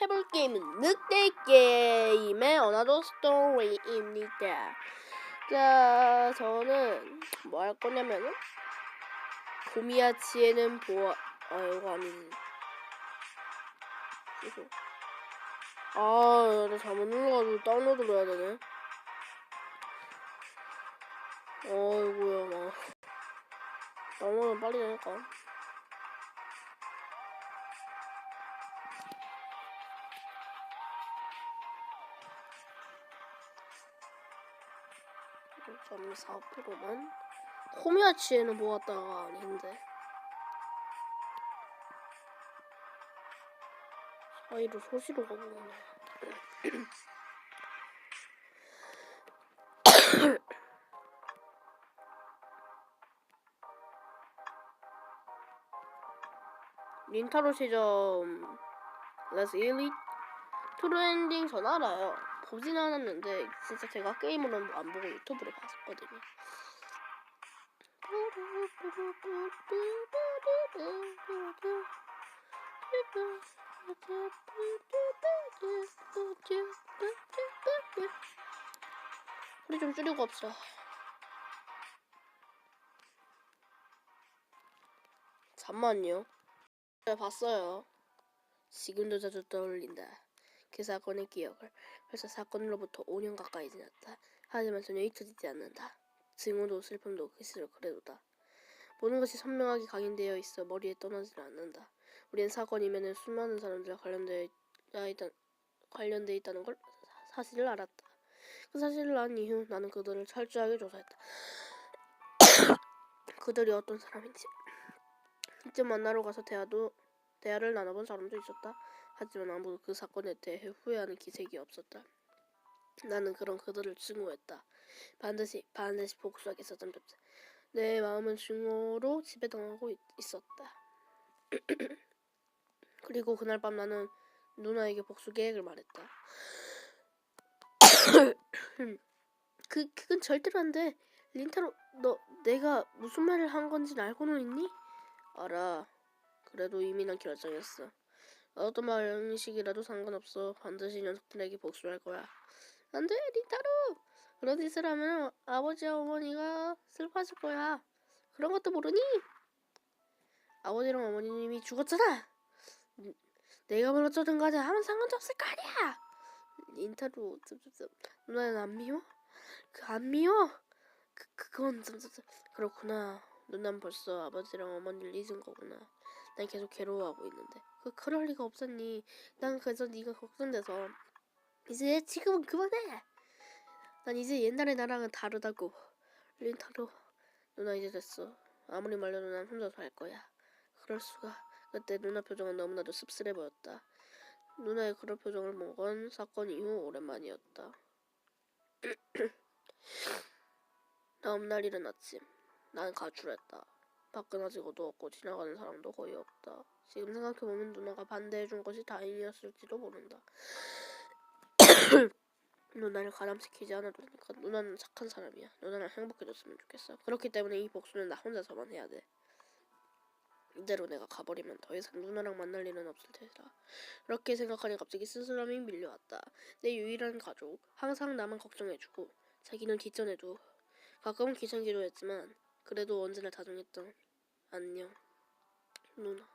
해볼 게임은 늑대 게임의 어나더 스토리입니다. 자, 저는 뭐 할 거냐면은 고미야치에는 보아 이거 아니지. 나 잘못 눌러가지고 다운로드를 해야 되네. 어이구야, 막 다운로드 빨리 되니까. 점 4%만. 고미야치에는 보았다가 아닌데. 사이로 소시로 가보네. 닌타로 시점 레스 1위 트렌딩 전 알아요. 보진 않았는데 진짜 제가 게임으로는 안 보고 유튜브로 봤었거든요. 소리 좀 줄이고 합시다. 잠만요. 네, 봤어요. 지금도 자주 떠올린다. 그 사건의 기억을. 벌써 사건으로부터 5년 가까이 지났다. 하지만 전혀 잊혀지지 않는다. 증오도 슬픔도 글쎄로 그래도다. 모든 것이 선명하게 각인되어 있어 머리에 떠나질 않는다. 우리는 사건이면은 수많은 사람들과 관련돼 있다는 걸 사실을 알았다. 그 사실을 안 이후 나는 그들을 철저하게 조사했다. 그들이 어떤 사람인지. 직접 만나러 가서 대화를 나눠본 사람도 있었다. 하지만 아무도 그 사건에 대해 후회하는 기색이 없었다. 나는 그들을 증오했다. 반드시 복수하겠었던 듯. 내 마음은 증오로 지배당하고 있었다. 그리고 그날 밤 나는 누나에게 복수 계획을 말했다. 그건 절대로 안 돼. 린타로, 너 내가 무슨 말을 한 건지 알고는 있니? 알아. 그래도 이미 난 결정했어. 어떤 방식이라도 상관없어. 반드시 녀석들에게 복수할 거야. 안 돼, 린타로. 그런 짓을 하면 아버지와 어머니가 슬퍼하실 거야. 그런 것도 모르니? 아버지랑 어머니는 이미 죽었잖아. 내가 뭘 어쩌든 간에 아무 상관도 없을 거 아니야. 린타로, 누나는 안 미워? 안 미워? 그건 그렇구나. 누난 벌써 아버지랑 어머니를 잊은 거구나. 난 계속 괴로워하고 있는데. 그럴 리가 없었니? 난 그래서 네가 걱정돼서. 이제 지금은 그만해. 난 이제 옛날의 나랑은 다르다고. 린타로, 누나 이제 됐어. 아무리 말려도 난 혼자서 할 거야. 그럴 수가. 그때 누나 표정은 너무나도 씁쓸해 보였다. 누나의 그런 표정을 본 건 사건 이후 오랜만이었다. 다음날 이른 아침, 난 가출했다. 밖은 아직 어두웠고 지나가는 사람도 거의 없다. 지금 생각해보면 누나가 반대해준 것이 다행이었을지도 모른다. 누나를 가담시키지 않아도 되니까. 누나는 착한 사람이야. 누나랑 행복해졌으면 좋겠어. 그렇기 때문에 이 복수는 나 혼자서만 해야 돼. 이대로 내가 가버리면 더 이상 누나랑 만날 일은 없을 테다. 그렇게 생각하니 갑자기 쓸쓸함이 밀려왔다. 내 유일한 가족, 항상 나만 걱정해주고 자기는 뒷전에도 가끔은 귀찮기도 했지만 그래도 언제나 다정했던 안녕 누나.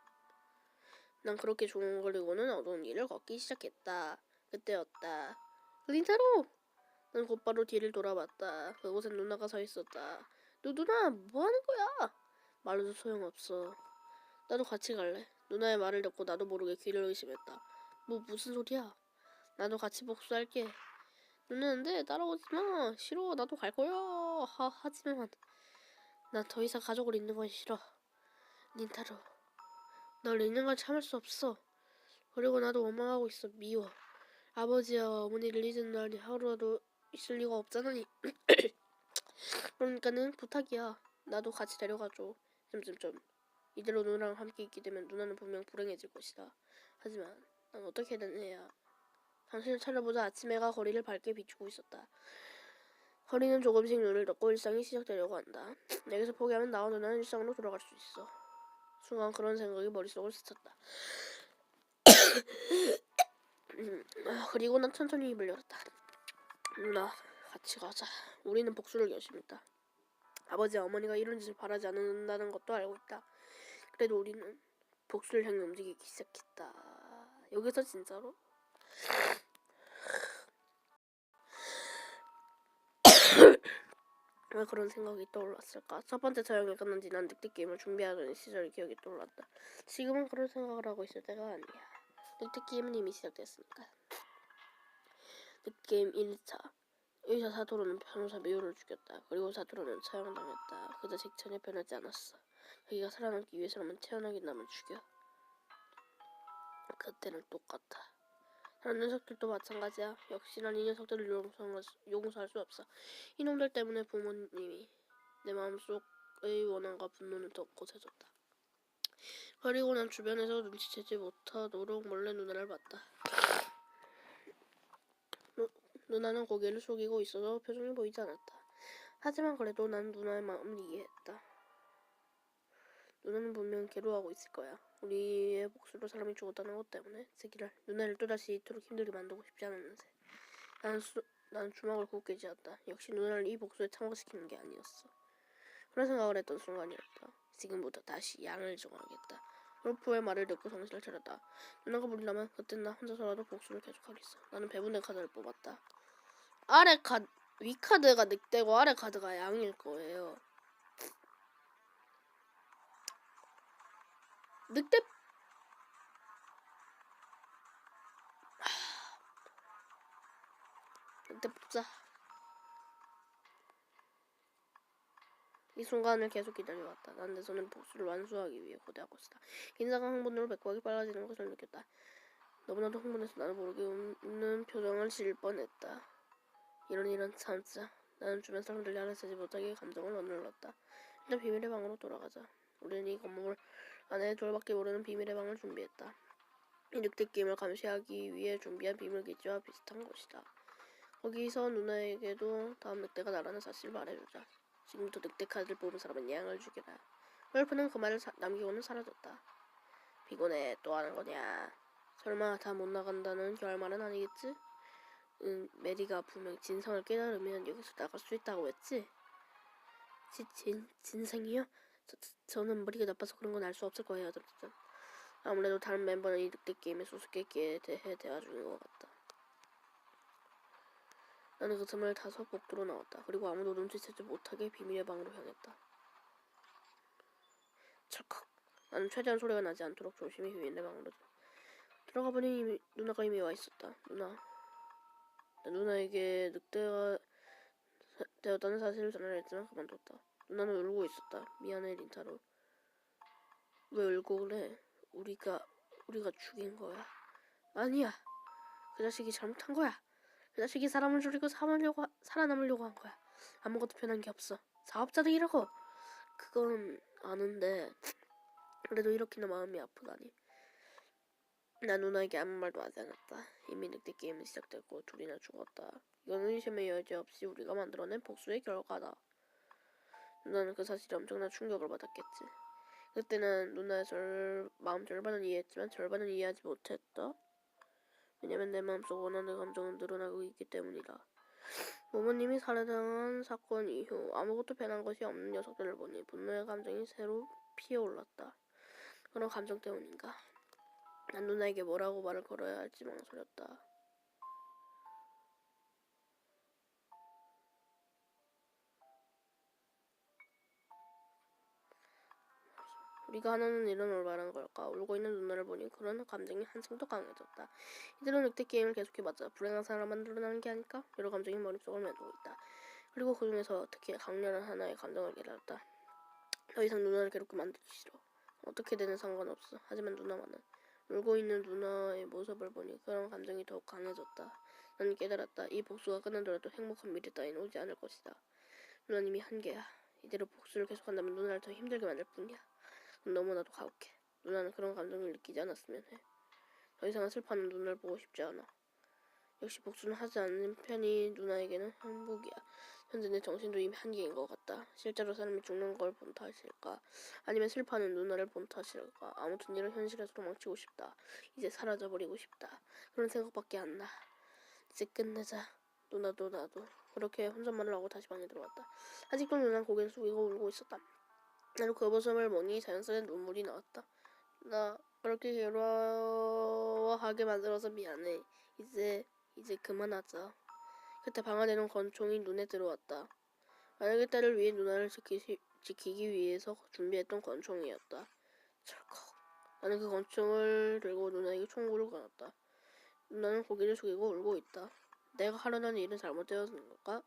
난 그렇게 조용거리고는 어두운 길을 걷기 시작했다. 그때였다. 린타로! 난 곧바로 뒤를 돌아봤다. 그곳엔 누나가 서 있었다. 누나 뭐하는 거야? 말해도 소용없어. 나도 같이 갈래. 누나의 말을 듣고 나도 모르게 귀를 의심했다. 무슨 소리야? 나도 같이 복수할게. 누나인데 따라오지 마. 싫어. 나도 갈 거야. 하지만 난 더 이상 가족을 잃는 건 싫어. 닌타로, 널 잃는 건 참을 수 없어. 그리고 나도 원망하고 있어. 미워. 아버지와 어머니를 잊은 날이 하루라도 있을 리가 없잖아니. 그러니까는 부탁이야. 나도 같이 데려가줘. 이대로 누나랑 함께 있게 되면 누나는 분명 불행해질 것이다. 하지만 난 어떻게든 해야. 당신을 찾아보자. 아침 해가 거리를 밝게 비추고 있었다. 거리는 조금씩 눈을 덮고 일상이 시작되려고 한다. 여기서 포기하면 나와 누나는 일상으로 돌아갈 수 있어. 순간 그런 생각이 머릿속을 스쳤다. 그리고 난 천천히 입을 열었다. 누나, 같이 가자. 우리는 복수를 결심했다. 아버지와 어머니가 이런 짓을 바라지 않는다는 것도 알고 있다. 그래도 우리는 복수를 향해 움직이기 시작했다. 여기서 진짜로? 왜 그런 생각이 떠올랐을까? 첫 번째 촬영이 끝난 뒤 난 늑대 게임을 준비하던 시절의 기억이 떠올랐다. 지금은 그런 생각을 하고 있을 때가 아니야. 늑대 게임은 이미 시작됐으니까. 늑대 게임 1차. 의사 사토루는 변호사 미우를 죽였다. 그리고 사토루는 처형당했다. 그 자식 전혀 변하지 않았어. 자기가 살아남기 위해서라면 태어나긴 나면 죽여. 그때는 똑같아. 다른 녀석들도 마찬가지야. 역시 난 이 녀석들을 용서할 수 없어. 이놈들 때문에 부모님이 내 마음속의 원한과 분노는 더 거세졌다. 그리고 난 주변에서 눈치채지 못하도록 몰래 누나를 봤다. 누나는 고개를 숙이고 있어서 표정이 보이지 않았다. 하지만 그래도 난 누나의 마음을 이해했다. 누나는 분명 괴로워하고 있을 거야. 우리의 복수로 사람이 죽었다는 것 때문에 새끼를 누나를 또다시 이토록 힘들게 만들고 싶지 않았는데 나는 주먹을 굳게 쥐었다. 역시 누나를 이 복수에 참가시키는 게 아니었어. 그런 생각을 했던 순간이었다. 지금부터 다시 양을 정하겠다. 롤프의 말을 듣고 정신을 차렸다. 누나가 부린다면 그땐 나 혼자서라도 복수를 계속하겠어. 나는 배분의 카드를 뽑았다. 위 카드가 늑대고 아래 카드가 양일 거예요. 늑대 뽑자. 이 순간을 계속 기다려왔다. 난 내 손을 복수를 완수하기 위해 고대하고 있었다. 긴장한 흥분으로 배꼽이 빨라지는 것을 느꼈다. 너무나도 흥분해서 나도 모르게 웃는 표정을 지을 뻔했다. 이런 참자. 나는 주변 사람들이 알아채지 못하게 감정을 억눌렀다. 일단 비밀의 방으로 돌아가자. 우리는 이 건물 안에 둘밖에 모르는 비밀의 방을 준비했다. 이 늑대 게임을 감시하기 위해 준비한 비밀기지와 비슷한 곳이다. 거기서 누나에게도 다음 늑대가 나라는 사실을 말해주자. 지금부터 늑대 카드를 뽑은 사람은 양을 죽여라. 롤프는 그 말을 남기고는 사라졌다. 피곤해. 또 하는 거냐. 설마 다 못 나간다는 결말은 아니겠지? 응, 메리가 분명 진상을 깨달으면 여기서 나갈 수 있다고 했지? 진상이요? 저는 머리가 나빠서 그런 건 알 수 없을 거예요. 아무래도 다른 멤버는 이 늑대 게임의 수수께끼에 대해 대화 중인 것 같다. 나는 그 틈을 타서 복도로 나왔다. 그리고 아무도 눈치채지 못하게 비밀의 방으로 향했다. 찰칵. 나는 최대한 소리가 나지 않도록 조심히 비밀의 방으로 들어가 보니 누나가 이미 와 있었다. 누나에게 늑대가 되었다는 사실을 전화를 했지만 그만뒀다. 누나는 울고 있었다. 미안해 린타로. 왜 울고 그래? 우리가 죽인 거야. 아니야. 그 자식이 잘못한 거야. 그 자식이 사람을 죽이고 살아남으려고 한 거야. 아무것도 변한 게 없어. 사업자들이라고. 그건 아는데 그래도 이렇게나 마음이 아프다니. 난 누나에게 아무 말도 하지 않았다. 이미 늑대 게임은 시작됐고 둘이나 죽었다. 이건 의심의 여지 없이 우리가 만들어낸 복수의 결과다. 누나는 그 사실에 엄청난 충격을 받았겠지. 그때는 누나의 마음 절반은 이해했지만 절반은 이해하지 못했다. 왜냐면 내 마음속 원하는 감정은 늘어나고 있기 때문이다. 부모님이 살해당한 사건 이후 아무것도 변한 것이 없는 녀석들을 보니 분노의 감정이 새로 피어올랐다. 그런 감정 때문인가? 난 누나에게 뭐라고 말을 걸어야 할지 망설였다. 우리가 하는 일은 올바른 걸까? 울고 있는 누나를 보니 그런 감정이 한층 더 강해졌다. 이대로 늑대 게임을 계속해봤자 불행한 사람만 늘어나는 게 아닐까? 여러 감정이 머릿속을 메우고 있다. 그리고 그 중에서 특히 강렬한 하나의 감정을 깨달았다. 더 이상 누나를 괴롭게 만들기 싫어. 어떻게 되는 상관없어. 하지만 누나만은. 울고 있는 누나의 모습을 보니 그런 감정이 더욱 강해졌다. 나는 깨달았다. 이 복수가 끝나더라도 행복한 미래 따윈 오지 않을 것이다. 누나는 이미 한계야. 이대로 복수를 계속한다면 누나를 더 힘들게 만들 뿐이야. 너무나도 가혹해. 누나는 그런 감정을 느끼지 않았으면 해. 더 이상 슬퍼하는 누나를 보고 싶지 않아. 역시 복수는 하지 않는 편이 누나에게는 행복이야. 현재 내 정신도 이미 한계인 것 같다. 실제로 사람이 죽는 걸 본 탓일까? 아니면 슬퍼하는 누나를 본 탓일까? 아무튼 이런 현실에서 도망치고 싶다. 이제 사라져버리고 싶다. 그런 생각밖에 안 나. 이제 끝내자. 누나도 나도. 그렇게 혼잣말을 하고 다시 방에 들어왔다. 아직도 누나는 고개를 숙이고 울고 있었다. 나는 그 모습을 보니 자연스레 눈물이 나왔다. 나 그렇게 괴로워하게 만들어서 미안해. 이제 그만하자. 그때 방 안에는 권총이 눈에 들어왔다. 만약에 딸을 위해 누나를 지키기 위해서 준비했던 권총이었다. 철컥. 나는 그 권총을 들고 누나에게 총구를 걸었다. 누나는 고개를 숙이고 울고 있다. 내가 하려는 일은 잘못되었는 걸까?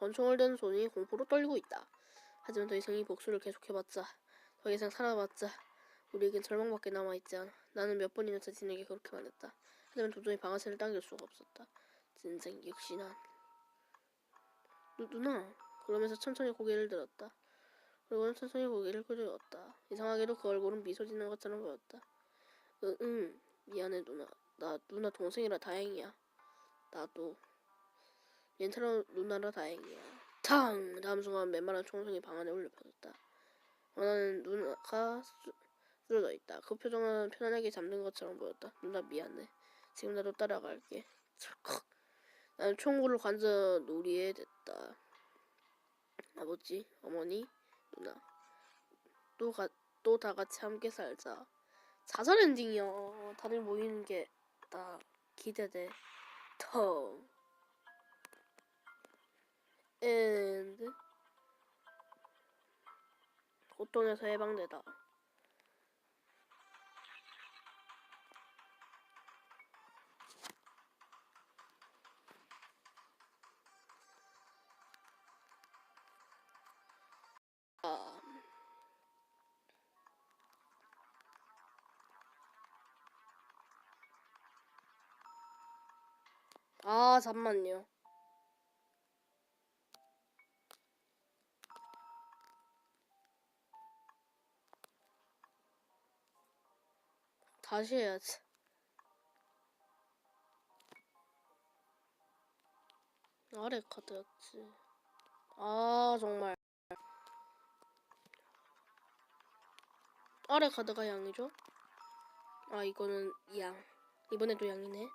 권총을 든 손이 공포로 떨리고 있다. 하지만 더 이상 이 복수를 계속해봤자, 더 이상 살아봤자 우리에겐 절망밖에 남아있지 않아. 나는 몇 번이나 자신에게 그렇게 말했다. 하지만 도저히 방아쇠를 당길 수가 없었다. 진정 역시 난 누나 그러면서 천천히 고개를 들었다. 그리고는 천천히 고개를 끄덕였다. 이상하게도 그 얼굴은 미소 짓는 것처럼 보였다. 응, 미안해 누나. 나 누나 동생이라 다행이야. 나도 얘처럼 누나라 다행이야. 탕! 다음 순간 맨말한 총성이 방 안에 울려 퍼졌다. 나는 누나가 쓰러져 있다. 그 표정은 편안하게 잠든 것처럼 보였다. 누나 미안해. 지금 나도 따라갈게. 철컥. 나는 총구를 관저 놀이에 댔다. 아버지, 어머니, 누나. 또 다 같이 함께 살자. 자살 엔딩이야. 다들 모이는 게 나 기대돼. 텅. 엔드. 고통에서 해방되다. 잠만요. 다시 해야지. 아래 카드였지. 정말. 아래 카드가 양이죠? 이거는 양. 이번에도 양이네.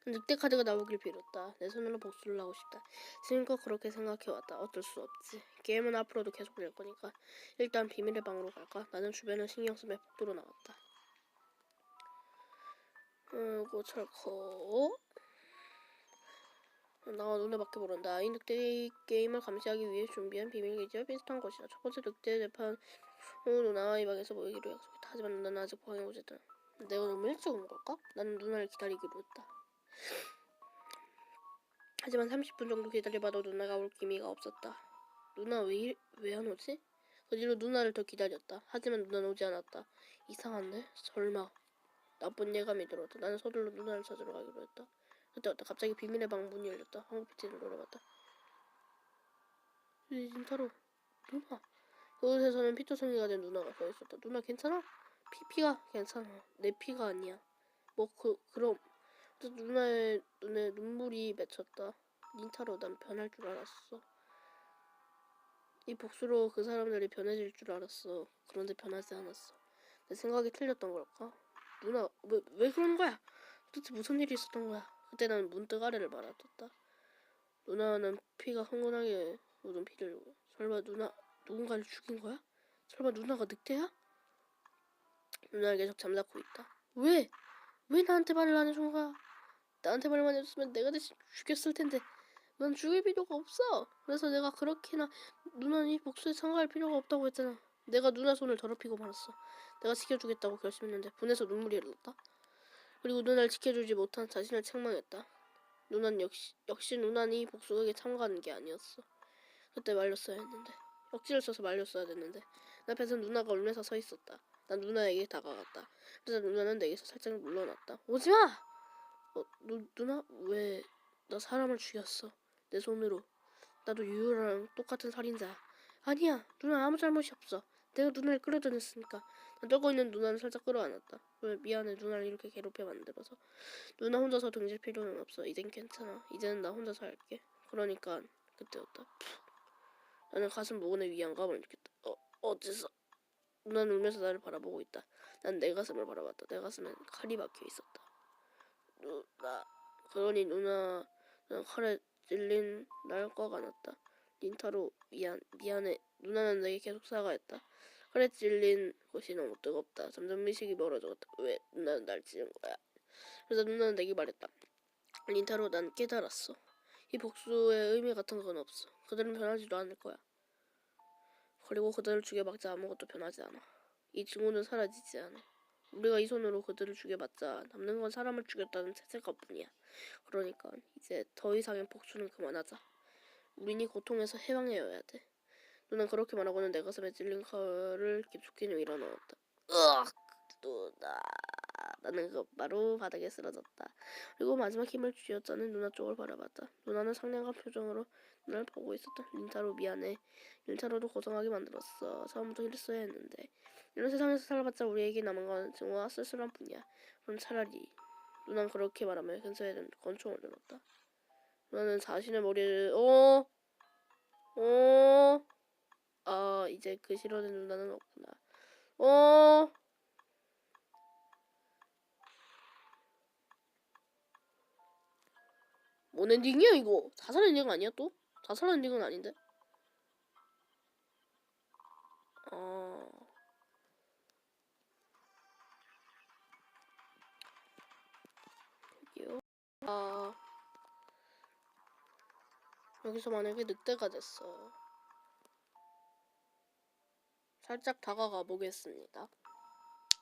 늑대 카드가 나오길 빌었다. 내 손으로 복수를 하고 싶다. 지금껏 그렇게 생각해왔다. 어쩔 수 없지. 게임은 앞으로도 계속 될 거니까. 일단 비밀의 방으로 갈까? 나는 주변을 신경 쓰며 복도로 나왔다. 철커. 나 눈에 밖에 모른다. 이 늑대 게임을 감시하기 위해 준비한 비밀 기지와 비슷한 것이다. 첫 번째 늑대 재판 후 누나와 이 방에서 모이기로 약속했다. 하지만 누나는 아직 방에 오지 않았다. 내가 너무 일찍 온 걸까? 나는 누나를 기다리기로 했다. 하지만 30분 정도 기다려봐도 누나가 올 기미가 없었다. 누나 왜 안 오지? 그 뒤로 누나를 더 기다렸다. 하지만 누나는 오지 않았다. 이상한데? 설마. 나쁜 예감이 들었다. 나는 서둘러 누나를 찾으러 가기로 했다. 그때였다. 갑자기 비밀의 방 문이 열렸다. 황급히를 노려봤다. 진짜로 누나. 그곳에서는 피투성이가 된 누나가 서 있었다. 누나 괜찮아? 피가 괜찮아. 내 피가 아니야. 그럼 누나의 눈에 눈물이 맺혔다. 닌타로 난 변할 줄 알았어. 이 복수로 그 사람들이 변해질 줄 알았어. 그런데 변하지 않았어. 내 생각이 틀렸던 걸까? 누나 왜 그런 거야? 도대체 무슨 일이 있었던 거야? 그때 난 문득 아래를 바라봤다. 누나는 피가 흥건하게 묻은 피를 설마 누군가를 죽인 거야? 설마 누나가 늑대야? 누나는 계속 잠자코 있다. 왜 나한테 말을 안 해준 거야? 나한테 말만 해줬으면 내가 대신 죽였을 텐데 넌 죽일 필요가 없어. 그래서 내가 그렇게나 누나는 이 복수에 참가할 필요가 없다고 했잖아. 내가 누나 손을 더럽히고 말았어. 내가 지켜주겠다고 결심했는데 분해서 눈물이 흘렀다. 그리고 누나를 지켜주지 못한 자신을 책망했다. 누난 역시 누나는 이 복수에 참가하는 게 아니었어. 그때 말렸어야 했는데 억지를 써서 말렸어야 됐는데 내 앞에서 누나가 울면서 서 있었다. 난 누나에게 다가갔다. 그래서 누나는 내게서 살짝 물러났다. 오지마! 누나? 왜 나 사람을 죽였어. 내 손으로. 나도 유유랑 똑같은 살인자야. 아니야. 누나 아무 잘못이 없어. 내가 누나를 끌어다녔으니까. 난 떨고 있는 누나는 살짝 끌어안았다. 왜 미안해. 누나를 이렇게 괴롭게 만들어서. 누나 혼자서 등질 필요는 없어. 이젠 괜찮아. 이제는 나 혼자서 할게. 그러니까 그때였다. 나는 가슴 부근에 위안감을 느꼈다. 어째서? 누나는 울면서 나를 바라보고 있다. 난 내 가슴을 바라봤다. 내 가슴엔 칼이 박혀 있었다. 누나. 그러니 누나는 칼에 찔린 날 꽉 안았다. 린타로 미안해. 누나는 내게 계속 사과했다. 칼에 찔린 곳이 너무 뜨겁다. 점점 미식이 멀어졌다. 왜 누나는 날 찌른 거야? 그래서 누나는 내게 말했다. 린타로 난 깨달았어. 이 복수의 의미 같은 건 없어. 그들은 변하지도 않을 거야. 그리고 그들을 죽여봤자 아무것도 변하지 않아. 이 증오는 사라지지 않아. 우리가 이 손으로 그들을 죽여봤자 남는 건 사람을 죽였다는 채색감 뿐이야. 그러니까 이제 더 이상의 복수는 그만하자. 우린 이 고통에서 해방해야 돼. 누난 그렇게 말하고는 내 가슴에 찔린 칼을 깊숙이 밀어넣었다. 으악! 누나. 나는 바로 바닥에 쓰러졌다. 그리고 마지막 힘을 쥐어짜는 누나 쪽을 바라봤다. 누나는 상냥한 표정으로 나를 보고 있었다. 린타로 미안해. 린타로도 고생하게 만들었어. 처음부터 이랬어야 했는데. 이런 세상에서 살아봤자 우리에게 남은 건 증오와 쓸쓸한 뿐이야. 그럼 차라리 누난 그렇게 말하며 근처에 든 권총을 들었다. 누나는 자신의 머리를 이제 그 실현의 누나는 없구나. 뭔 엔딩이야 이거? 자살 엔딩 아니야 또? 자살 엔딩은 아닌데? 여기요. 여기서 만약에 늑대가 됐어. 살짝 다가가 보겠습니다.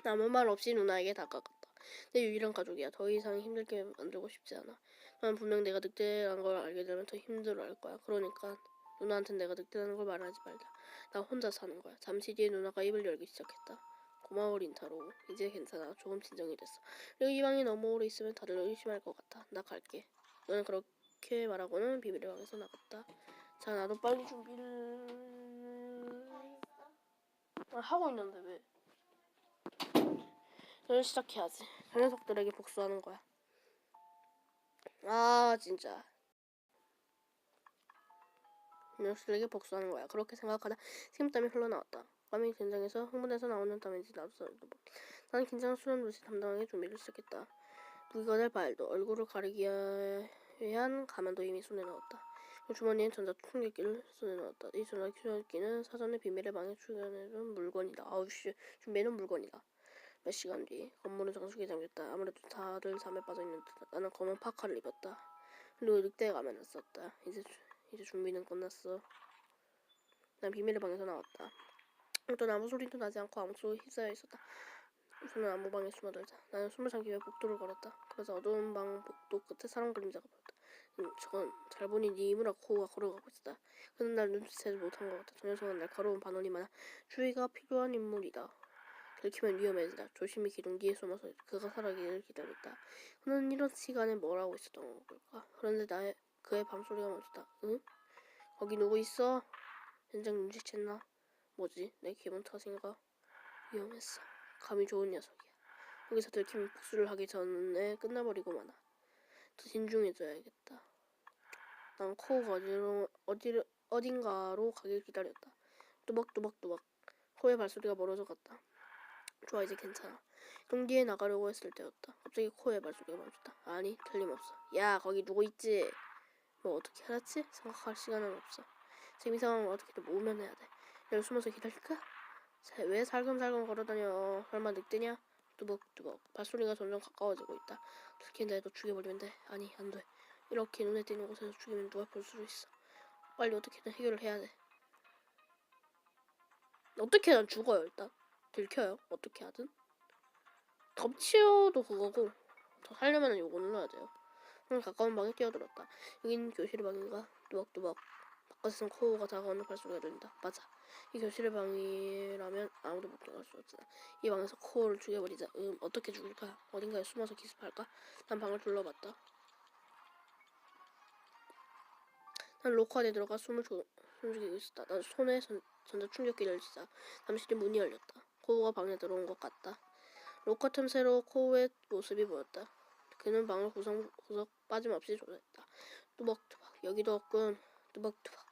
아무 말 없이 누나에게 다가갔다. 내 유일한 가족이야. 더 이상 힘들게 만들고 싶지 않아. 난 분명 내가 늑대란 걸 알게 되면 더 힘들어할 거야. 그러니까 누나한텐 내가 늑대라는 걸 말하지 말자. 나 혼자 사는 거야. 잠시 뒤에 누나가 입을 열기 시작했다. 고마워 린타로. 이제 괜찮아. 조금 진정이 됐어. 그리고 이 방에 너무 오래 있으면 다들 의심할 것 같아. 나 갈게. 너는 그렇게 말하고는 비밀의 방에서 나갔다. 자, 나도 빨리 준비를 하고 있는데 왜? 너는 시작해야지. 그 녀석들에게 복수하는 거야. 진짜. 녀석들에게 복수하는 거야. 그렇게 생각하다 식은땀이 흘러나왔다. 땀이 긴장해서 흥분해서 나오는 땀인지 나도 잘 모르겠다. 나는 긴장을 수련 듯이 담당하게 준비를 시작했다. 무기가 될 발도, 얼굴을 가리기 위한 가면도 이미 손에 넣었다. 주머니엔 전자충격기를 손에 넣었다. 이 전자충격기는 사전에 비밀의 방에 출연해둔 물건이다. 아우씨, 준비해놓은 물건이다. 몇 시간 뒤 건물은 정수기에 잠겼다. 아무래도 다들 잠에 빠져있는 듯하다. 나는 검은 파카를 입었다. 그리고 늑대 가면을 썼다. 이제 준비는 끝났어. 난 비밀의 방에서 나왔다. 어떤 아무 소리도 나지 않고 아무 속에 휩싸여 있었다. 저는 아무 방에 숨어들자. 나는 숨을 참기 위해 복도를 걸었다. 그래서 어두운 방 복도 끝에 사람 그림자가 보였다. 저건 잘 보니 네 이무라 코우가 걸어가고 있었다. 그는 날 눈치채지 못한 것 같다. 저 녀석은 날카로운 반원이 많아 주의가 필요한 인물이다. 들키면 위험해진다. 조심히 기둥 뒤에 숨어서 그가 사라지기를 기다렸다. 그는 이런 시간에 뭘 하고 있었던 걸까? 그런데 그의 밤소리가 멈췄다. 응? 거기 누구 있어? 현장 눈치챘나? 뭐지? 내 기분 탓인가? 위험했어. 감이 좋은 녀석이야. 여기서 들키면 복수를 하기 전에 끝나버리고 마나. 더 신중해져야겠다. 난 코우가 어딘가로 가길 기다렸다. 뚜벅뚜벅뚜벅. 코의 발소리가 멀어져 갔다. 좋아, 이제 괜찮아. 동기에 나가려고 했을 때였다. 갑자기 코의 발소리가 멈췄다. 아니, 틀림없어. 야, 거기 누구 있지? 뭐 어떻게 알았지? 생각할 시간은 없어. 지금 이 상황을 어떻게든 모으면 해야 돼. 내가 숨어서 기다릴까? 왜 살금살금 걸어다녀? 설마 늑대냐? 뚜벅뚜벅. 발소리가 점점 가까워지고 있다. 들킨다 해도 죽여버리면 돼. 아니, 안 돼. 이렇게 눈에 띄는 곳에서 죽이면 누가 볼 수도 있어. 빨리 어떻게든 해결을 해야 돼. 어떻게 난 죽어요, 일단. 들켜요. 어떻게 하든. 덮치어도 그거고 더 살려면 요거 눌러야 돼요. 가까운 방에 뛰어들었다. 여긴 교실의 방인가? 뚜벅뚜벅. 바깥에선 코우가 다가오는 발소리가 들린다. 맞아. 이 교실의 방이라면 아무도 못 들어갈 수 없잖아. 이 방에서 코우를 죽여버리자. 어떻게 죽일까? 어딘가에 숨어서 기습할까? 난 방을 둘러봤다. 난 로커 안에 들어가 숨죽이고 있었다. 난 손에 전자충격기를 쥐자. 잠시 뒤 문이 열렸다. 코우가 방에 들어온 것 같다. 로커 틈새로 코우의 모습이 보였다. 그는 방을 구석구석 빠짐없이 조사했다. 뚜벅뚜벅. 여기도 없군. 뚜벅뚜벅.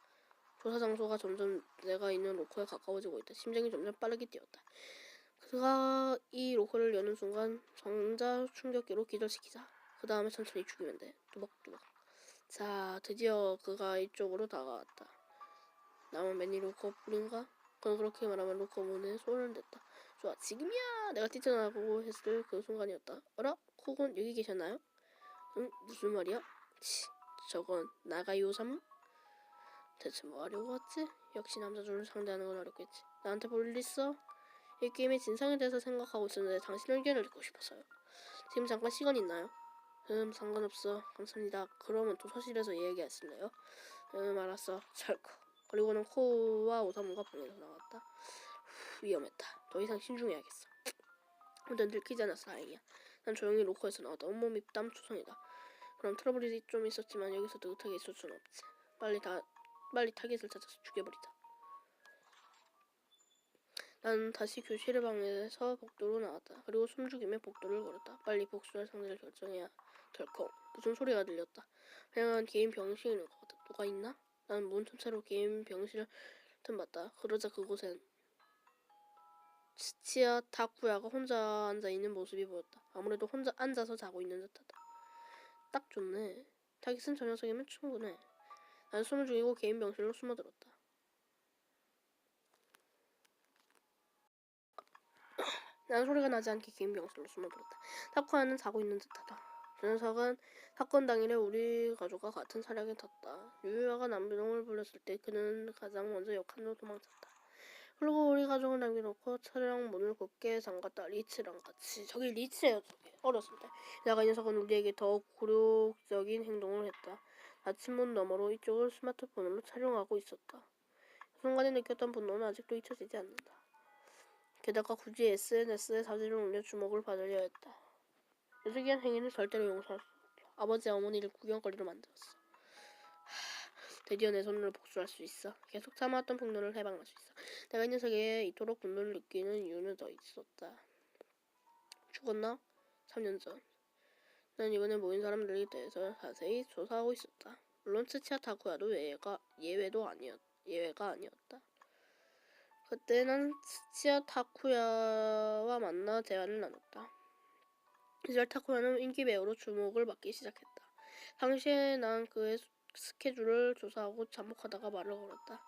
조사 장소가 점점 내가 있는 로커에 가까워지고 있다. 심장이 점점 빠르게 뛰었다. 그가 이 로커를 여는 순간 전자 충격기로 기절시키자. 그 다음에 천천히 죽이면 돼. 뚜벅뚜벅. 자, 드디어 그가 이쪽으로 다가왔다. 남은 맨이 로커뿐인가? 그건 그렇게 말하면 로커문에 손을 댔다. 좋아, 지금이야! 내가 뛰쳐나가고 했을 그 순간이었다. 어라? 콕은 여기 계셨나요? 응? 무슨 말이야? 치, 저건 나가요삼? 대체 뭐 하려고 왔지? 역시 남자들을 상대하는 건 어렵겠지. 나한테 볼 일 있어? 이 게임의 진상에 대해서 생각하고 있었는데 당신 의견을 듣고 싶어서요. 지금 잠깐 시간 있나요? 상관없어. 감사합니다. 그러면 도서실에서 이야기하실래요? 알았어. 철커. 그리고는 코우와 오사무가 방에서 나왔다. 위험했다. 더 이상 신중해야겠어. 근데 들키지 않아서 다행이야. 난 조용히 로커에서 나왔다. 온몸이 땀투성이다. 그럼 트러블이 좀 있었지만 여기서 느긋하게 있을 수는 없지. 빨리 타깃을 찾아서 죽여버리자. 난 다시 교실 방에서 복도로 나왔다. 그리고 숨죽이며 복도를 걸었다. 빨리 복수할 상대를 결정해야. 덜컹. 무슨 소리가 들렸다. 다양한 개인 병실인 것 같다. 누가 있나? 난 문 틈새로 개인 병실을 틈봤다. 그러자 그곳엔 치치야 타쿠야가 혼자 앉아있는 모습이 보였다. 아무래도 혼자 앉아서 자고 있는 듯하다. 딱 좋네. 타깃은 저 녀석이면 충분해. 난 숨을 죽이고 개인 병실로 숨어들었다. 난 소리가 나지 않게 개인 병실로 숨어들었다. 타쿠야는 자고 있는 듯하다. 저 녀석은 사건 당일에 우리 가족과 같은 차량에 탔다. 유유아가 남비동을 불렀을 때 그는 가장 먼저 역한으로 도망쳤다. 그리고 우리 가족을 남겨놓고 차량 문을 곱게 잠갔다. 리치랑 같이. 저기 리치예요. 저기. 어렸을 때. 내가 이 녀석은 우리에게 더욱 굴욕적인 행동을 했다. 닫힌 문 너머로 이쪽을 스마트폰으로 촬영하고 있었다. 그 순간에 느꼈던 분노는 아직도 잊혀지지 않는다. 게다가 굳이 SNS에 사진을 올려 주목을 받으려 했다. 녀석이 한 행위는 절대로 용서할 수 없다. 아버지와 어머니를 구경거리로 만들었어. 드디어 내 손으로 복수할 수 있어. 계속 참아왔던 분노를 해방할 수 있어. 내가 이 녀석에게 이토록 분노를 느끼는 이유는 더 있었다. 죽었나? 3년 전. 난 이번에 모인 사람들에 대해서 자세히 조사하고 있었다. 물론 츠치야 타쿠야도 예외가 아니었다. 그때 난 츠치야 타쿠야와 만나 대화를 나눴다. 이절 타쿠야는 인기 배우로 주목을 받기 시작했다. 당시에 난 그의 스케줄을 조사하고 잠복하다가 말을 걸었다.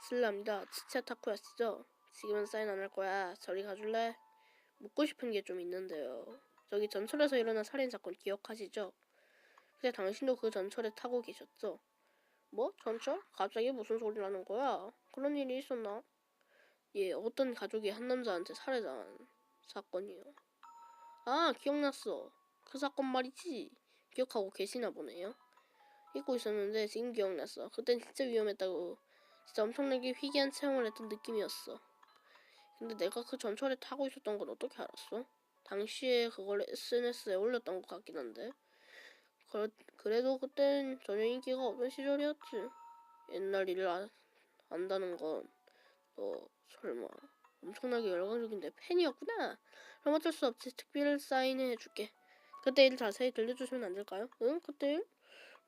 실례합니다. 츠치야 타쿠야 씨죠? 지금은 사인 안 할 거야. 저리 가줄래? 묻고 싶은 게 좀 있는데요. 저기 전철에서 일어난 살인사건 기억하시죠? 근데 당신도 그 전철에 타고 계셨죠? 뭐? 전철? 갑자기 무슨 소리라는 거야? 그런 일이 있었나? 예, 어떤 가족이 한 남자한테 살해당한 사건이요. 아, 기억났어. 그 사건 말이지. 기억하고 계시나 보네요. 잊고 있었는데 지금 기억났어. 그땐 진짜 위험했다고. 진짜 엄청나게 희귀한 체험을 했던 느낌이었어. 근데 내가 그 전철에 타고 있었던 건 어떻게 알았어? 당시에 그걸 SNS에 올렸던 것 같긴 한데. 그래도 그땐 전혀 인기가 없던 시절이었지. 옛날 일을 안다는 건 너 설마 엄청나게 열광적인데 팬이었구나. 그럼 어쩔 수 없지. 특별 사인해줄게. 그때 일 자세히 들려주시면 안 될까요? 응? 그때 일?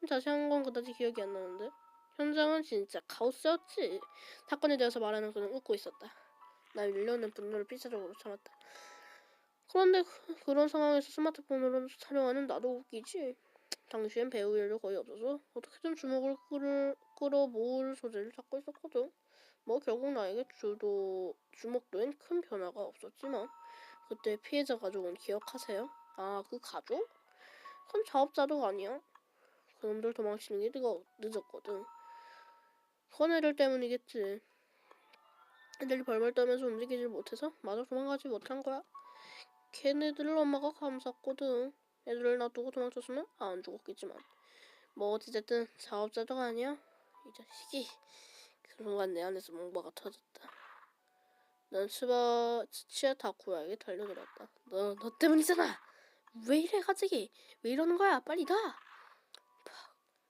자세한 건 그다지 기억이 안 나는데. 현장은 진짜 카오스였지. 사건에 대해서 말하는 그는 웃고 있었다. 나 밀려는 분노를 필사적으로 참았다. 그런데 그런 상황에서 스마트폰으로 촬영하는 나도 웃기지. 당시엔 배우 일도 거의 없어서 어떻게든 주목을 끌어모을 소재를 찾고 있었거든. 뭐 결국 나에게 주목도엔 큰 변화가 없었지만 그때 피해자 가족은 기억하세요? 아, 그 가족? 그럼 자업자득 아니야? 그놈들 도망치는 게 늦었거든. 그건 애들 때문이겠지. 애들이 벌벌 떠면서 움직이질 못해서 마저 도망가지 못한 거야. 걔네들을 엄마가 감쌌거든. 애들을 놔두고 도망쳤으면 안 죽었겠지만. 뭐 어찌됐든 자업자득 아니야? 이 자식이. 그 순간 내 안에서 뭔가가 터졌다. 난 츠치야 다쿠야에게 달려들었다. 너 때문이잖아. 왜 이래 갑자기? 왜 이러는 거야? 빨리 가.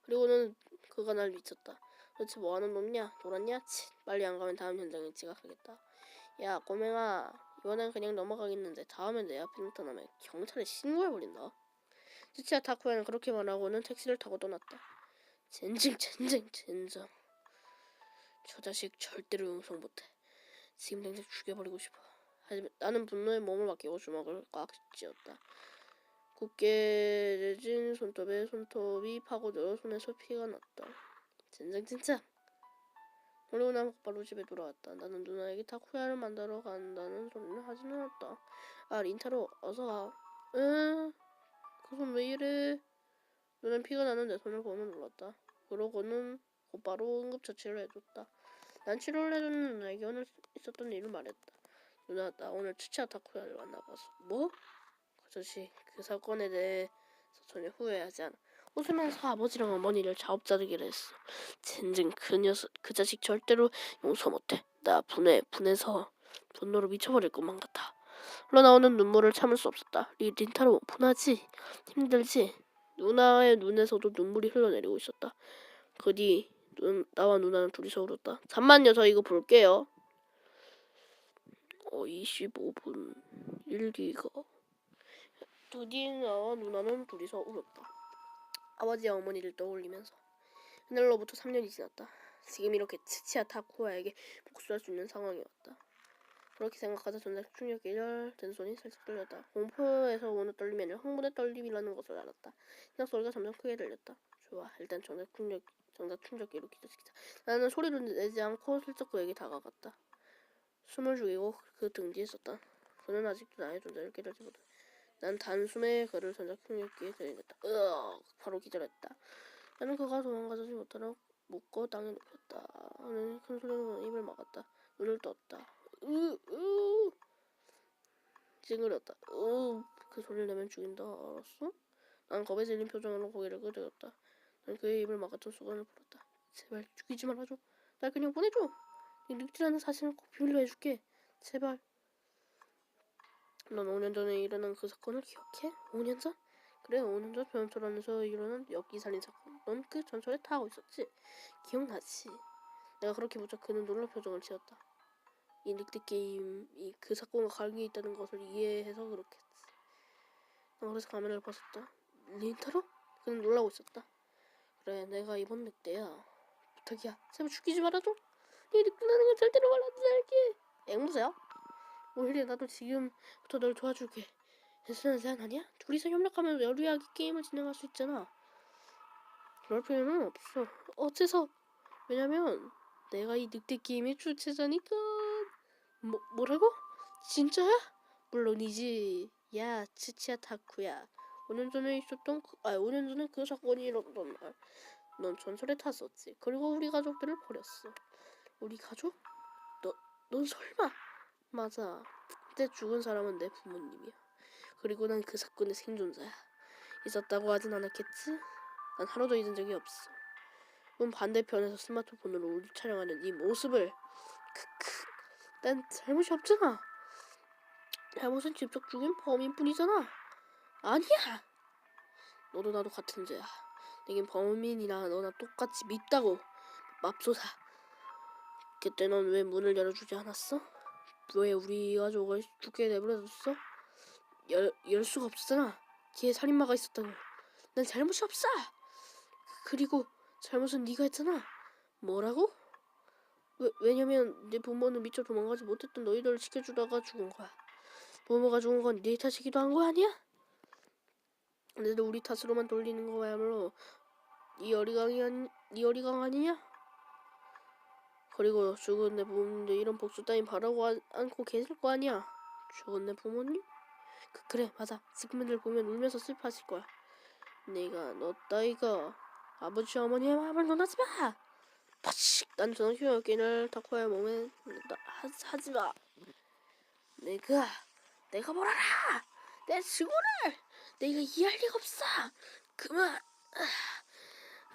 그리고는 그가 날 미쳤다. 도대체 뭐하는 놈냐? 놀았냐? 치, 빨리 안 가면 다음 현장에 지각하겠다. 야 꼬맹아, 이번엔 그냥 넘어가겠는데 다음엔 내 앞에 나타나면 경찰에 신고해버린다. 츠치야 타쿠야는 그렇게 말하고는 택시를 타고 떠났다. 젠장. 저 자식 절대로 용서 못해. 지금 당장 죽여버리고 싶어. 하지만 나는 분노에 몸을 맡기고 주먹을 꽉 쥐었다. 굳게 재진 손톱에 손톱이 파고들어 손에서 피가 났다. 진짜. 그리고 난 곧바로 집에 돌아왔다. 나는 누나에게 타코야를 만들어 간다는 소리를 하진 않았다. 아, 린타로 어서 와. 응? 그 손 왜 이래? 누나는 피가 나는 내 손을 보며 눌렀다. 그러고는 곧바로 응급처치를 해줬다. 난 치료를 해주는 누나에게 오늘 있었던 일을 말했다. 누나, 나 오늘 치치아 타코야를 만나봤어. 뭐? 그 자식, 그 사건에 대해서 전혀 후회하지 않아. 웃으면서 아버지랑 어머니를 자업자득이라 했어. 젠장 그 녀석, 그 자식 절대로 용서 못해. 나 분해서 분노로 미쳐버릴 것만 같아. 흘러나오는 눈물을 참을 수 없었다. 린타로 분하지? 힘들지? 누나의 눈에서도 눈물이 흘러내리고 있었다. 그 뒤 나와 누나는 둘이서 울었다. 잠만요, 저 이거 볼게요. 25분 1기가. 드디어 나와 누나는 둘이서 울었다. 아버지와 어머니를 떠올리면서. 그날로부터 3년이 지났다. 지금 이렇게 치치아 타쿠야에게 복수할 수 있는 상황이 왔다. 그렇게 생각하자 전작 충격에 된 손이 살짝 떨렸다. 공포에서 오는 떨림이 아니라 흥분의 떨림이라는 것을 알았다. 신학 소리가 점점 크게 들렸다. 좋아, 일단 정작 충격기로 기절시키자. 나는 소리를 내지 않고 슬쩍 그에게 다가갔다. 숨을 죽이고 그 등 뒤에 섰다. 그는 아직도 나의 존재를 깨닫지 못했다. 난 단숨에 그를 전작 충격기에 들이댔다. 바로 기절했다. 나는 그가 도망가지 못하도록 묶고 땅에 눕혔다. 나는 큰 소리로 입을 막았다. 눈을 떴다. 찡그렸다. 그 소리를 내면 죽인다. 알았어? 난 겁에 질린 표정으로 고개를 끄덕였다. 난 그의 입을 막았던 수건을 풀었다. 제발 죽이지 말아줘. 날 그냥 보내줘. 네 늑대라는 사실을 꼭 비밀로 해줄게. 제발. 넌 5년 전에 일어난 그 사건을 기억해? 5년 전? 그래, 5년 전 전철 안에서 일어난 엽기살인 사건. 넌 그 전철에 타고 있었지? 기억나지? 내가 그렇게 묻자 그는 놀란 표정을 지었다. 이 늑대 게임이 그 사건과 관계 있다는 것을 이해해서 그렇겠지. 난 그래서 가면을 벗었다. 린타로? 그는 놀라고 있었다. 그래, 내가 이번 늑대야. 부탁이야, 제발 죽이지 말아줘. 이 늑대라는 걸 절대로 말하지 않을게. 앵무새야? 오히려 나도 지금부터 널 도와줄게. 괜찮은 제안 아니야? 둘이서 협력하면 여리하게 게임을 진행할 수 있잖아. 그럴 필요는 없어. 어째서? 왜냐면 내가 이 늑대 게임의 주체자니까. 뭐라고? 진짜야? 물론이지. 야, 치치야 타쿠야. 5년 전에 5년 전에 그 사건이 일어났던 날, 넌 전설에 탔었지. 그리고 우리 가족들을 버렸어. 우리 가족? 넌 설마? 맞아. 그때 죽은 사람은 내 부모님이야. 그리고 난 그 사건의 생존자야. 있었다고 하진 않았겠지? 난 하루도 잊은 적이 없어. 문 반대편에서 스마트폰으로 우리 촬영하는 이 모습을. 크크. 난 잘못이 없잖아. 잘못은 직접 죽인 범인뿐이잖아. 아니야. 너도 나도 같은 죄야. 내겐 범인이나 너나 똑같이 밉다고. 맙소사. 그때 넌 왜 문을 열어주지 않았어? 왜 우리 가족을 죽게 내버려뒀어? 열 수가 없었잖아. 뒤에 살인마가 있었다고. 난 잘못이 없어. 그리고 잘못은 네가 했잖아. 뭐라고? 왜냐면 내 부모는 미처 도망가지 못했던 너희들을 지켜주다가 죽은 거야. 부모가 죽은 건 네 탓이기도 한 거 아니야? 근데도 우리 탓으로만 돌리는 거야말로 네 어리광 아니냐? 그리고 죽은 내 부모님도 이런 복수 따윈 바라고 않고 계실 거 아니야. 죽은 내 부모님? 그래, 맞아. 지금들 보면 울면서 슬퍼하실 거야. 내가 너 따위가 아버지 어머니의 마음을 논하지 마. 파식! 난 전화기를 타코야의 몸에 하지 마. 내가 뭘 알아? 내 증오를 내가 이해할 리가 없어. 그만.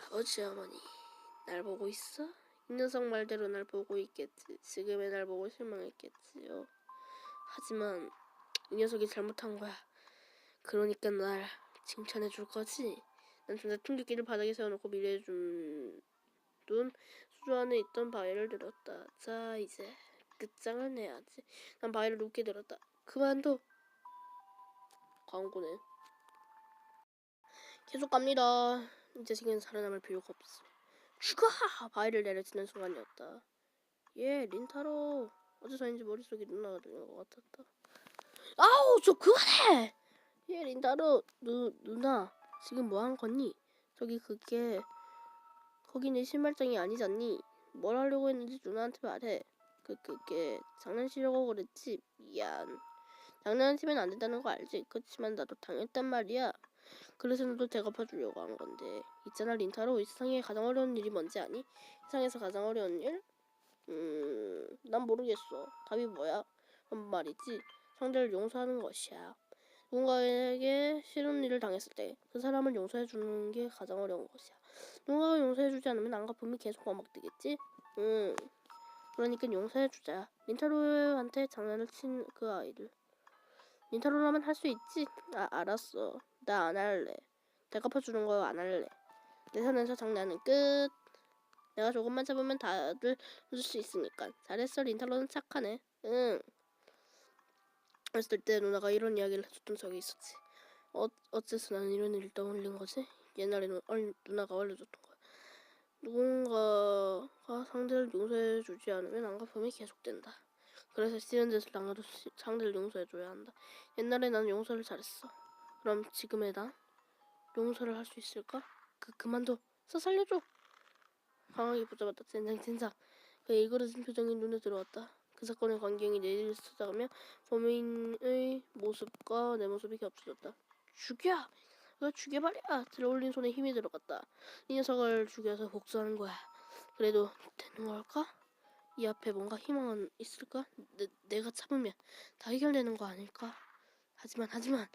아버지 어머니 날 보고 있어? 이 녀석 말대로 날 보고 있겠지. 지금의 날 보고 실망했겠지요. 하지만 이 녀석이 잘못한 거야. 그러니까 날 칭찬해 줄 거지? 난 전자 충격기를 바닥에 세워놓고 미래에 준 수조 안에 있던 바위를 들었다. 자, 이제 끝장을 내야지. 난 바위를 높게 들었다. 그만둬. 광고네. 계속 갑니다. 이제 지금 살아남을 필요가 없어. 죽어! 바위를 내려치는 순간이었다. 예, 린타로. 어째서인지 머릿속에 누나가 들린 것 같았다. 아우, 저 그만해! 예, 린타로, 누나, 지금 뭐 한 거니? 저기 거기 내 신발장이 아니잖니? 뭘 하려고 했는지 누나한테 말해. 그게 장난치려고 그랬지? 미안. 장난치면 안 된다는 거 알지? 그렇지만 나도 당했단 말이야. 그래서 너도 대갚아주려고 한 건데. 있잖아, 린타로, 이 세상에 가장 어려운 일이 뭔지 아니? 세상에서 가장 어려운 일? 난 모르겠어. 답이 뭐야? 그런 말이지. 상대를 용서하는 것이야. 누군가에게 싫은 일을 당했을 때 그 사람을 용서해 주는 게 가장 어려운 것이야. 누군가가 용서해 주지 않으면 안갚음이 계속 반복되겠지? 그러니까 용서해 주자. 린타로한테 장난을 친 그 아이를. 린타로라면 할 수 있지? 알았어. 나 안 할래. 대갚아 주는 거 안 할래. 내 선에서 장난은 끝. 내가 조금만 잡으면 다들 웃을 수 있으니까. 잘했어. 린타로는 착하네. 응. 어렸을 때 누나가 이런 이야기를 해줬던 적이 있었지. 어째서 나는 이런 일을 떠올린 거지? 옛날에는 누나가 알려줬던 거야. 누군가가 상대를 용서해주지 않으면 안갚음이 계속된다. 그래서 싫은 짓을 당해도 상대를 용서해줘야 한다. 옛날에 나는 용서를 잘했어. 그럼 지금의 나? 용서를 할 수 있을까? 그만둬. 살려줘. 강하게 붙잡았다. 젠장. 그의 일그러진 표정이 눈에 들어왔다. 그 사건의 광경이 내리를 스쳐가며 범인의 모습과 내 모습이 겹쳐졌다. 죽여! 그걸 죽여버려! 들어올린 손에 힘이 들어갔다. 이 녀석을 죽여서 복수하는 거야. 그래도 되는 걸까? 이 앞에 뭔가 희망은 있을까? 내가 참으면 다 해결되는 거 아닐까? 하지만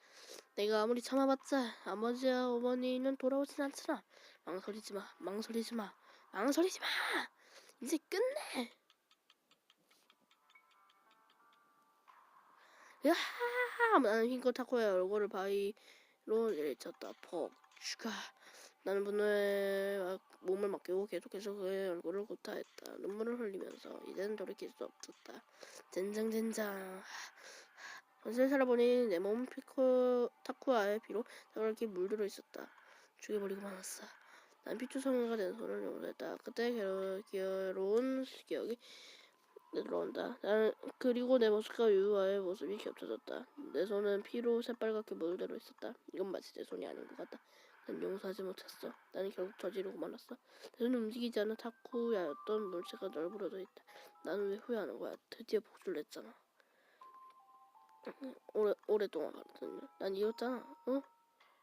내가 아무리 참아봤자 아버지와 어머니는 돌아오진 않잖아. 망설이지 마. 이제 끝내. 으아! 나는 흰꽃 타코의 얼굴을 바위로 내리쳤다. 퍽 죽어. 나는 분노에 몸을 맡기고 계속해서 그의 얼굴을 구타했다. 눈물을 흘리면서 이제는 돌이킬 수 없었다. 젠장. 전세를 살아보니 내 몸은 타쿠아의 피로 자그랗게 물들어 있었다. 죽여버리고 말았어. 난 피투성이가 된 손을 용서했다. 그때 괴로운 기억이 들어온다. 그리고 내 모습과 유아의 모습이 겹쳐졌다. 내 손은 피로 새빨갛게 물들어 있었다. 이건 마치 내 손이 아닌 것 같다. 난 용서하지 못했어. 나는 결국 저지르고 말았어. 내 손이 움직이지 않는 타쿠야였던 물체가 널브러져 있다. 나는 왜 후회하는 거야? 드디어 복수를 했잖아. 오랫동안 말했더니 난 이겼잖아. 어?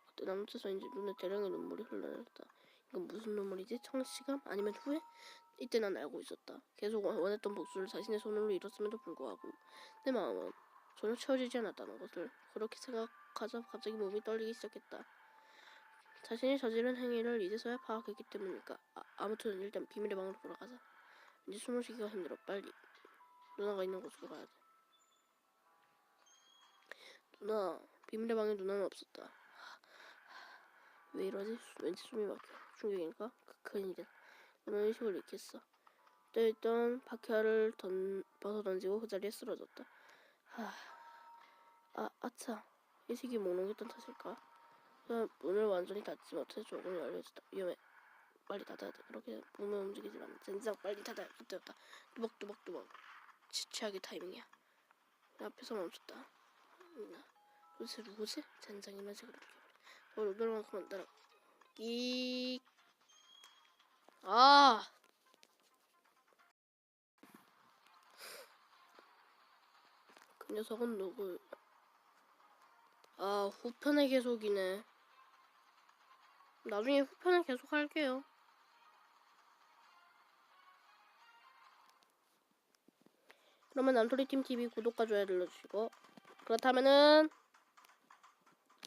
그때 난 어째서인지 눈에 대량의 눈물이 흘러내렸다. 이건 무슨 눈물이지? 청시감? 아니면 후회? 이때 난 알고 있었다. 계속 원했던 복수를 자신의 손으로 이뤘음에도 불구하고 내 마음은 전혀 채워지지 않았다는 것을. 그렇게 생각하자 갑자기 몸이 떨리기 시작했다. 자신이 저지른 행위를 이제서야 파악했기 때문일까. 아무튼 일단 비밀의 방으로 돌아가자. 이제 숨을 쉬기가 힘들어. 빨리 누나가 있는 곳으로 가야 돼. 누나, 비밀의 방에 누나는 없었다. 왜 이러지? 왠지 숨이 막혀. 충격이니까? 큰일이다. 누나는 의식을 잃겠어. 떼있던 박혀를 벗어던지고 그 자리에 쓰러졌다. 아차. 의식이 몽롱했던 탓일까? 문을 완전히 닫지 못해 조금 열려졌다. 위험해. 빨리 닫아야 돼. 그렇게 몸을 움직이지 않아. 젠장 빨리 닫아야 돼. 그때였다. 뚜벅. 최악의 타이밍이야. 내 앞에서 멈췄다. 도대체 누구지? 젠장이면 지금 이렇게 너 오늘만큼은 따라 끼. 그 녀석은 누구? 후편의 계속이네. 나중에 후편을 계속 할게요. 그러면 남토리팀 TV 구독과 좋아요 눌러주시고, 그렇다면은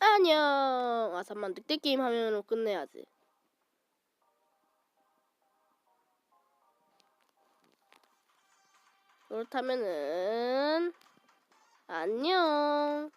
안녕. 잠만 늑대 게임 하면은 끝내야지. 그렇다면은 안녕.